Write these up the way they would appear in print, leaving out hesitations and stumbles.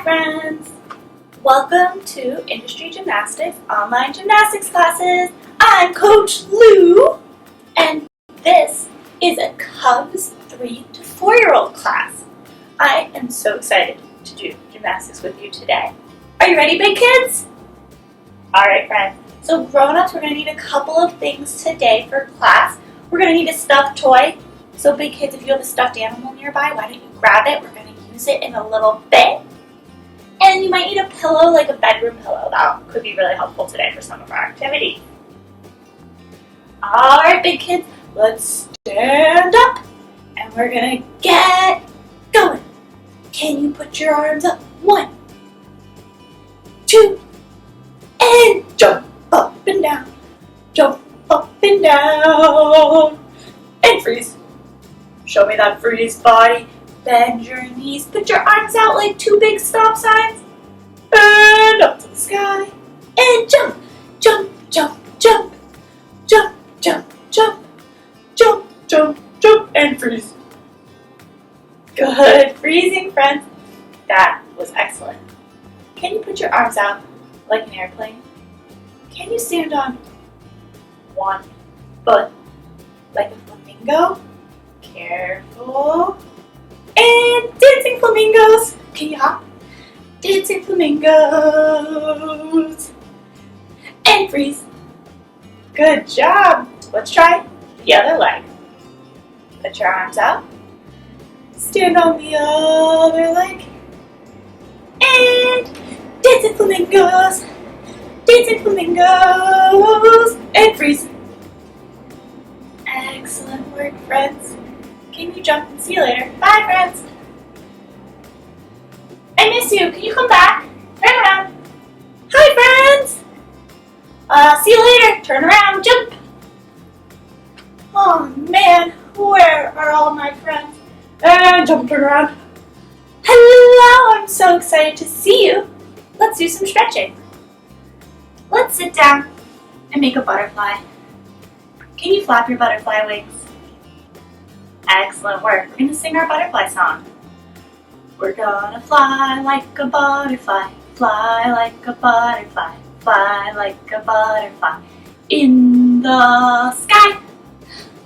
friends! Welcome to Industry Gymnastics online gymnastics classes. I'm Coach Lou, and this is a Cubs 3 to 4-year-old class. I am so excited to do gymnastics with you today. Are you ready, big kids? Alright, friends. So grown-ups, we're going to need a couple of things today for class. We're going to need a stuffed toy. So big kids, if you have a stuffed animal nearby, why don't you grab it? We're going to use it in a little bit. And you might need a pillow, like a bedroom pillow. That could be really helpful today for some of our activities. Alright, big kids, let's stand up. And we're going to get going. Can you put your arms up? 1, 2, and jump up and down. Jump up and down. And freeze. Show me that freeze, body. Bend your knees. Put your arms out like 2 big stop signs. And up to the sky. And jump, jump, jump, jump. Jump, jump, jump. Jump, jump, jump. And freeze. Good. Freezing, friends. That was excellent. Can you put your arms out like an airplane? Can you stand on 1 foot like a flamingo? Careful. And dancing flamingos. Can you hop? Dancing flamingos. And freeze. Good job. Let's try the other leg. Put your arms out. Stand on the other leg. And dancing flamingos. Dancing flamingos. And freeze. Excellent work, friends. Can you jump and see you later? Bye, friends. I miss you. Can you come back? Turn around. Hi, friends. See you later. Turn around. Jump. Oh, man. Where are all my friends? And jump, turn around. Hello. I'm so excited to see you. Let's do some stretching. Let's sit down and make a butterfly. Can you flap your butterfly wings? Excellent work. We're going to sing our butterfly song. We're gonna fly like a butterfly, fly like a butterfly, fly like a butterfly in the sky.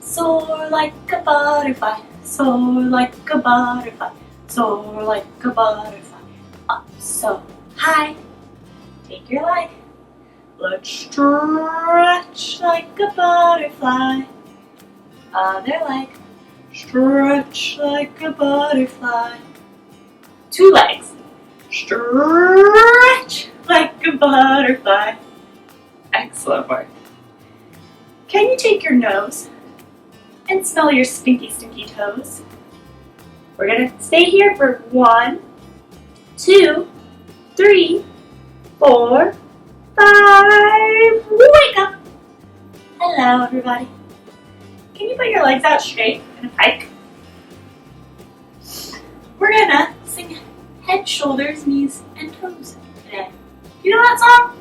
Soar like a butterfly, soar like a butterfly, soar like a butterfly. Up so high. Take your leg. Let's stretch like a butterfly. Other leg. Stretch like a butterfly. 2 legs. Stretch like a butterfly. Excellent work. Can you take your nose and smell your stinky, stinky toes? We're going to stay here for 1, 2, 3, 4, 5. Wake up. Hello, everybody. Can you put your legs out straight in a pike? We're gonna sing head, shoulders, knees, and toes today. You know that song?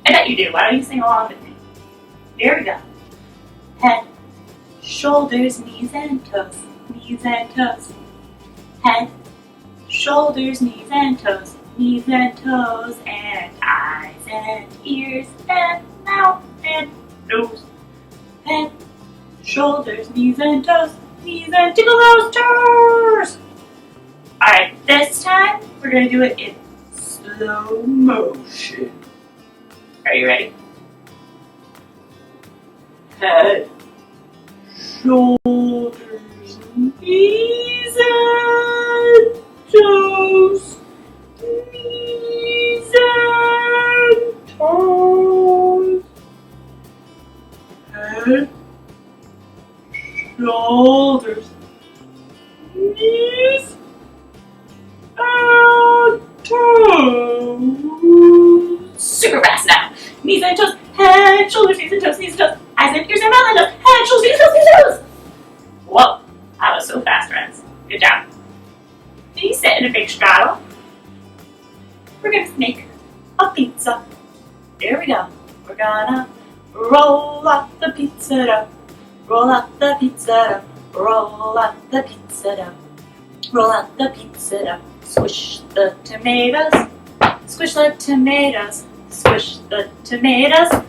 I bet you do. Why don't you sing along with me? Here we go. Head, shoulders, knees, and toes. Knees and toes. Head, shoulders, knees, and toes. Knees and toes. And eyes and ears and mouth and nose. Head, shoulders, knees, and toes. Knees and tickle those toes. Alright, this time we're going to do it in slow motion. Are you ready? Head, shoulders, knees, and toes. Knees and toes. Head, shoulders, knees, and toes. Super fast now. Knees and toes, head, shoulders, knees and toes, knees and toes, eyes and ears and mouth and nose, head, shoulders, knees and toes, knees and toes. Whoa, that was so fast, friends. Good job. Can you sit in a big straddle? We're going to make a pizza. Here we go. We're gonna roll out the pizza dough. Roll out the pizza dough. Roll out the pizza dough. Roll out the pizza dough. Squish the tomatoes. Squish the tomatoes. Squish the tomatoes.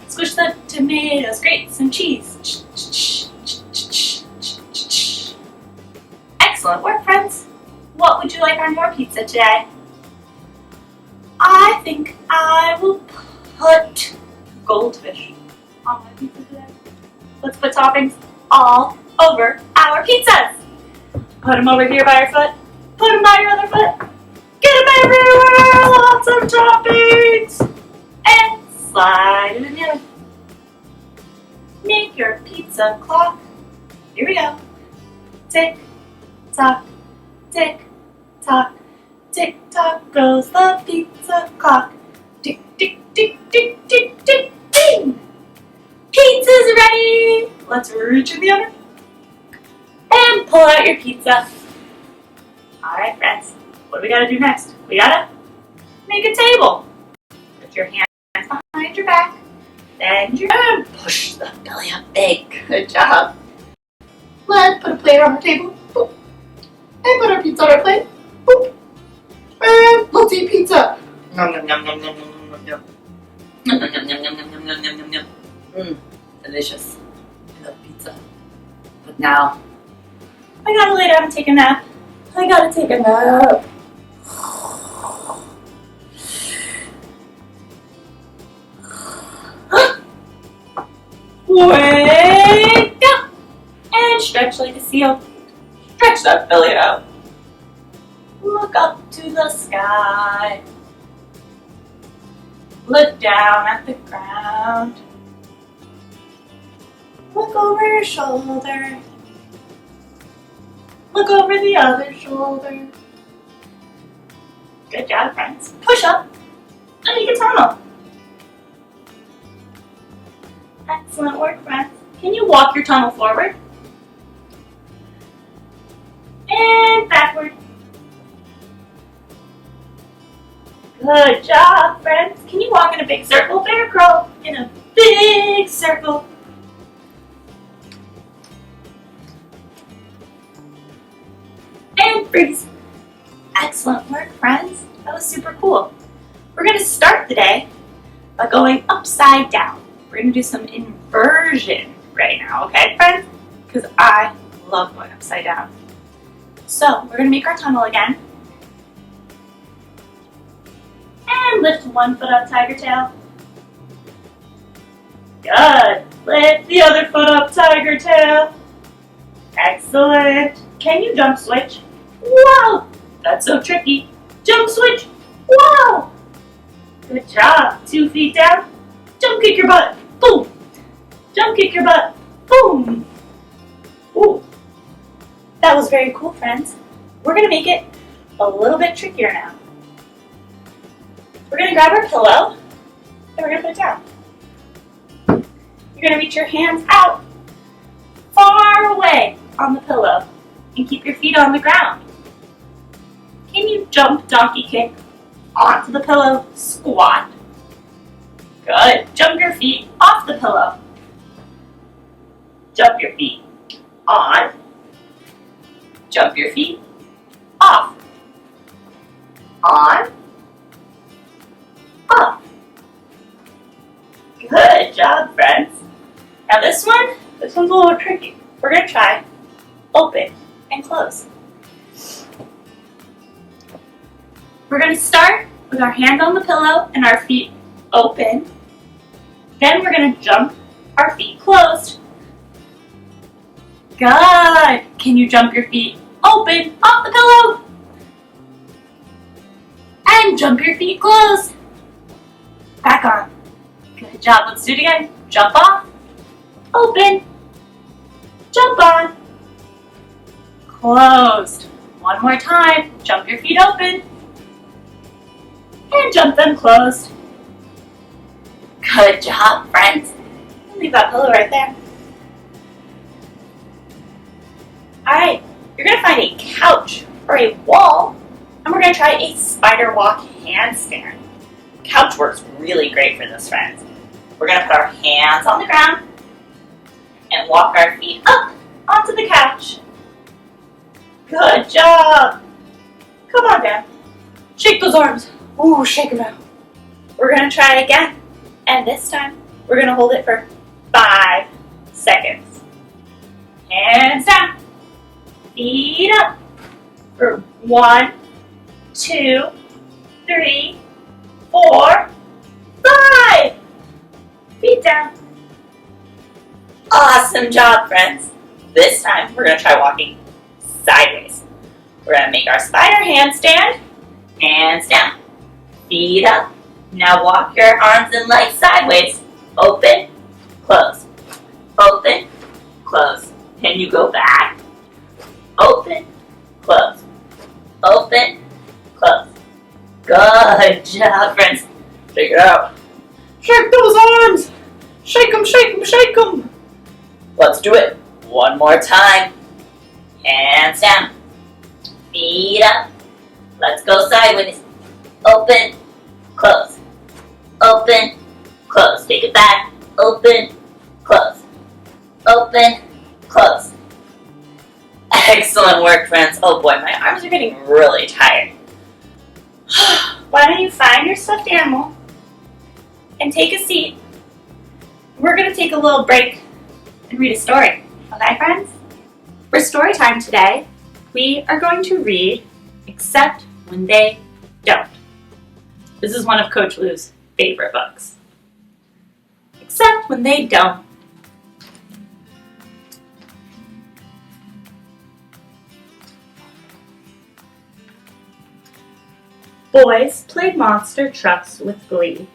Squish the tomatoes. Grate some cheese. Excellent work, friends. What would you like on your pizza today? I think I will put goldfish on my pizza today. Let's put toppings all over our pizzas. Put them over here by your foot. Put them by your other foot. Get them everywhere. Lots of toppings. And slide it in the oven. Make your pizza clock. Here we go. Tick, tock, tick, tock. Tick tock goes the pizza clock. Tick, tick, tick, tick, tick, tick, ding. Pizza's ready. Let's reach in the oven and pull out your pizza. All right, friends. What do we gotta do next? We gotta make a table. Put your hands behind your back. Bend your arm. Push the belly up big. Good job. Let's put a plate on our table. Boop. And put our pizza on our plate. Boop. And let's eat pizza. Nom nom nom nom nom nom nom nom. Nom nom nom nom nom nom nom nom nom nom. Delicious. I love pizza. But now, I gotta lay down and take a nap. I gotta take a nap. Wake up and stretch like a seal. Stretch that belly out. Look up to the sky. Look down at the ground. Look over your shoulder. Look over the other shoulder. Good job, friends. Push up and make a tunnel. Excellent work, friends. Can you walk your tunnel forward? And backward. Good job, friends. Can you walk in a big circle? Bear crawl in a big circle. And freeze. Excellent work, friends. That was super cool. We're going to start the day by going upside down. We're going to do some inversion right now, okay, friends? Because I love going upside down. So we're going to make our tunnel again. And lift one foot up, tiger tail. Good. Lift the other foot up, tiger tail. Excellent. Can you jump switch? Wow, that's so tricky. Jump switch. Wow. Good job. 2 feet down. Jump kick your butt. Boom. Jump kick your butt. Boom. Ooh. That was very cool, friends. We're going to make it a little bit trickier now. We're going to grab our pillow and we're going to put it down. You're going to reach your hands out far away on the pillow and keep your feet on the ground. Can you jump donkey kick onto the pillow? Squat. Good. Jump your feet off the pillow. Jump your feet on. Jump your feet off. On. Off. Good job, friends. Now this one's a little tricky. We're going to try open and close. We're going to start with our hand on the pillow and our feet open. Then we're going to jump our feet closed. Good. Can you jump your feet open off the pillow? And jump your feet closed. Back on. Good job. Let's do it again. Jump off. Open. Jump on. Closed. One more time. Jump your feet open. And jump them closed. Good job, friends. Leave that pillow right there. Alright, you're going to find a couch or a wall, and we're going to try a spider walk handstand. Couch works really great for this, friends. We're going to put our hands on the ground and walk our feet up onto the couch. Good job. Come on down. Shake those arms. Ooh, shake them out. We're going to try again. And this time, we're going to hold it for 5 seconds. Hands down. Feet up. For 1, 2, 3, 4, 5. Feet down. Awesome job, friends. This time, we're going to try walking sideways. We're going to make our spider handstand. Hands down. Feet up. Now walk your arms and legs sideways. Open, close. Open, close. Can you go back? Open, close. Open, close. Good job, friends. Shake it out. Shake those arms. Shake them, shake them, shake them. Let's do it one more time. Hands down. Feet up. Let's go sideways. Open, close. Open, close. Take it back. Open, close. Open, close. Excellent work, friends. Oh boy, my arms are getting really tired. Why don't you find your stuffed animal and take a seat. We're going to take a little break and read a story. Okay, friends? For story time today, we are going to read Except When They Don't. This is one of Coach Lou's favorite books. Except When They Don't. Boys played monster trucks with glee.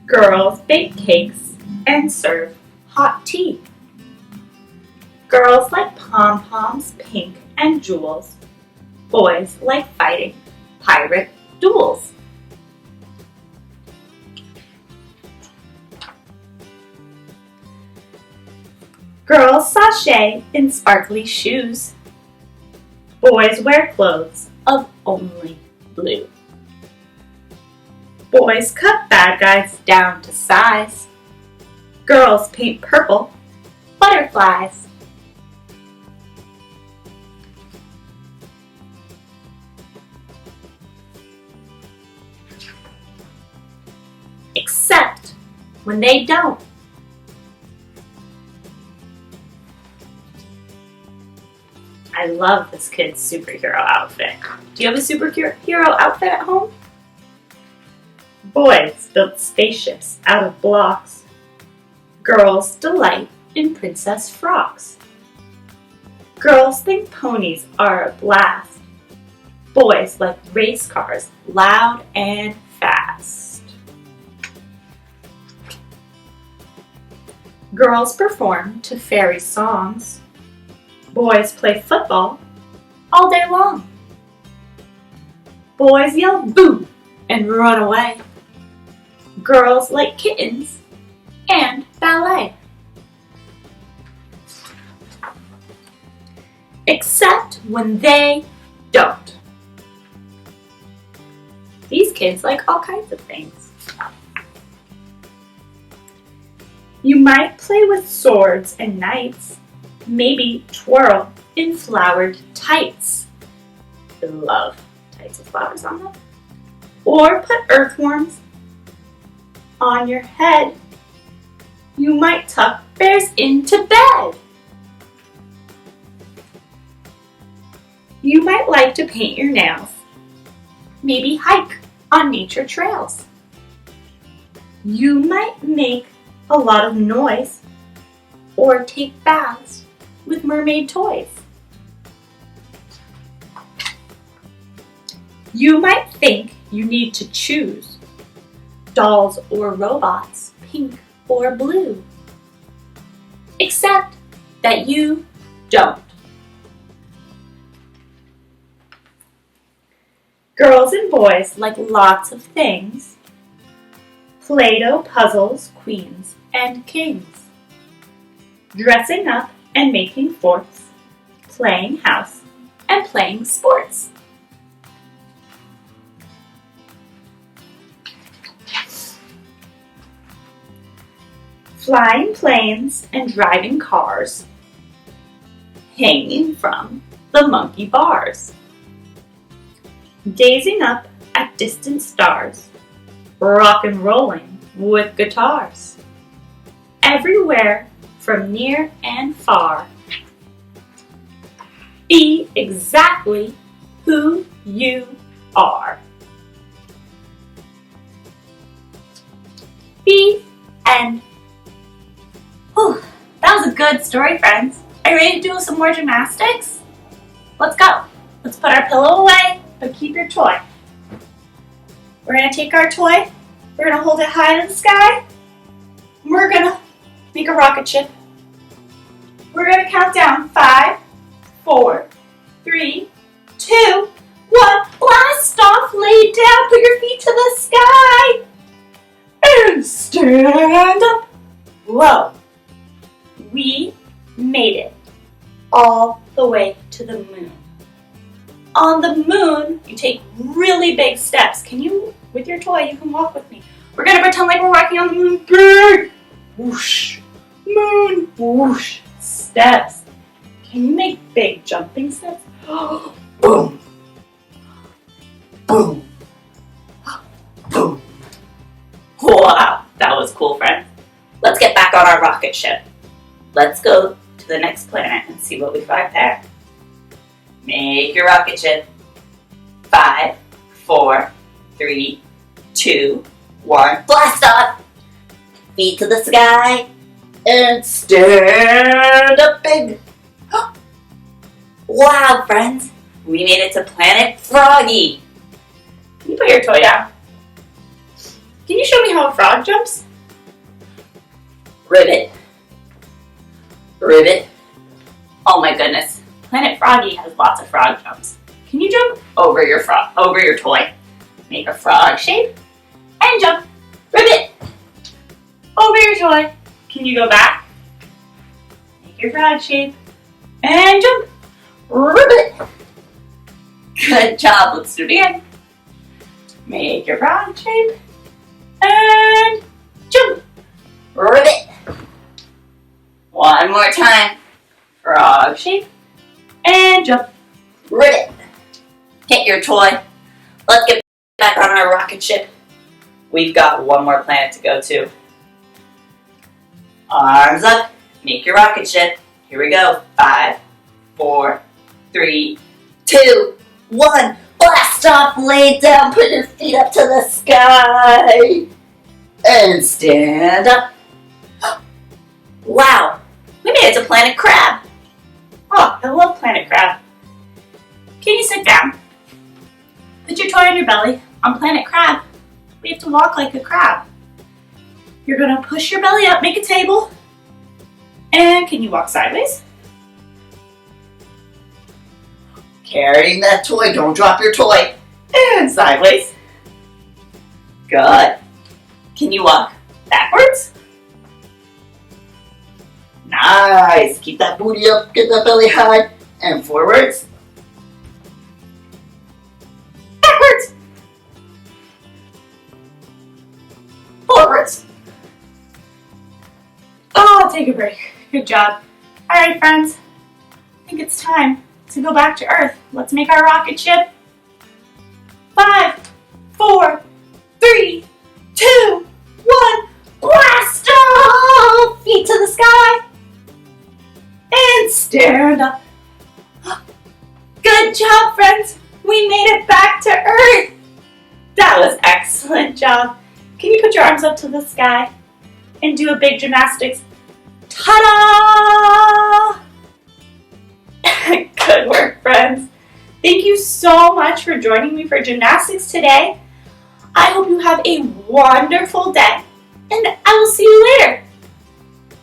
Girls bake cakes and serve hot tea. Girls like pom-poms, pink, and jewels. Boys like fighting pirate duels. Girls sashay in sparkly shoes. Boys wear clothes of only blue. Boys cut bad guys down to size. Girls paint purple butterflies. Except when they don't. I love this kid's superhero outfit. Do you have a superhero outfit at home? Boys build spaceships out of blocks. Girls delight in princess frocks. Girls think ponies are a blast. Boys like race cars, loud and fast. Girls perform to fairy songs. Boys play football all day long. Boys yell boo and run away. Girls like kittens and ballet. Except when they don't. These kids like all kinds of things. You might play with swords and knights. Maybe twirl in flowered tights. I love tights with flowers on them. Or put earthworms on your head. You might tuck bears into bed. You might like to paint your nails. Maybe hike on nature trails. You might make a lot of noise or take baths with mermaid toys. You might think you need to choose dolls or robots, pink or blue. Except that you don't. Girls and boys like lots of things. Play-Doh puzzles, queens and kings. Dressing up and making forts, playing house, and playing sports. Flying planes and driving cars, hanging from the monkey bars. gazing up at distant stars, rock and rolling with guitars. Everywhere from near and far. Be exactly who you are. The end. Whew, that was a good story, friends. Are you ready to do some more gymnastics? Let's go. Let's put our pillow away, but keep your toy. We're going to take our toy, we're going to hold it high to the sky, and we're going to make a rocket ship. We're going to count down 5, 4, 3, 2, 1. Blast off, lay down, put your feet to the sky, and stand up. Whoa. We made it all the way to the moon. On the moon, you take really big steps. Can you, with your toy, you can walk with me. We're going to pretend like we're walking on the moon. Big, whoosh, moon, whoosh, steps. Can you make big jumping steps? Boom, boom, boom. Wow, that was cool, friends. Let's get back on our rocket ship. Let's go to the next planet and see what we find there. Make your rocket ship. 5, 4, 3, 2, 1. Blast off! Feet to the sky and stand up big. Wow, friends, we made it to Planet Froggy. Can you put your toy down? Can you show me how a frog jumps? Ribbit. Ribbit. Oh my goodness. Planet Froggy has lots of frog jumps. Can you jump over your toy? Make a frog shape and jump. Ribbit. Over your toy. Can you go back? Make your frog shape and jump. Ribbit. Good job. Let's do it again. Make your frog shape and jump. Ribbit. One more time. Frog shape and jump. Ribbit. Get your toy. Let's get back on our rocket ship. We've got one more planet to go to. Arms up. Make your rocket ship. Here we go. 5, 4, 3, 2, 1. Blast off. Lay down. Put your feet up to the sky. And stand up. Wow. We made it to Planet Crab. Oh, I love Planet Crab. Can you sit down? Put your toy on your belly. On Planet Crab, we have to walk like a crab. You're going to push your belly up, make a table. And can you walk sideways? Carrying that toy, don't drop your toy. And sideways. Good. Can you walk backwards? Nice. Keep that booty up, get that belly high, and forwards. Backwards. Forwards. Oh, take a break. Good job. All right, friends. I think it's time to go back to Earth. Let's make our rocket ship. 5, 4, 3, 2, 1. Blast off! Feet to the sky. And stand up. Good job, friends. We made it back to Earth. That was excellent job. Can you put your arms up to the sky and do a big gymnastics? Ta-da! Good work, friends. Thank you so much for joining me for gymnastics today. I hope you have a wonderful day, and I will see you later.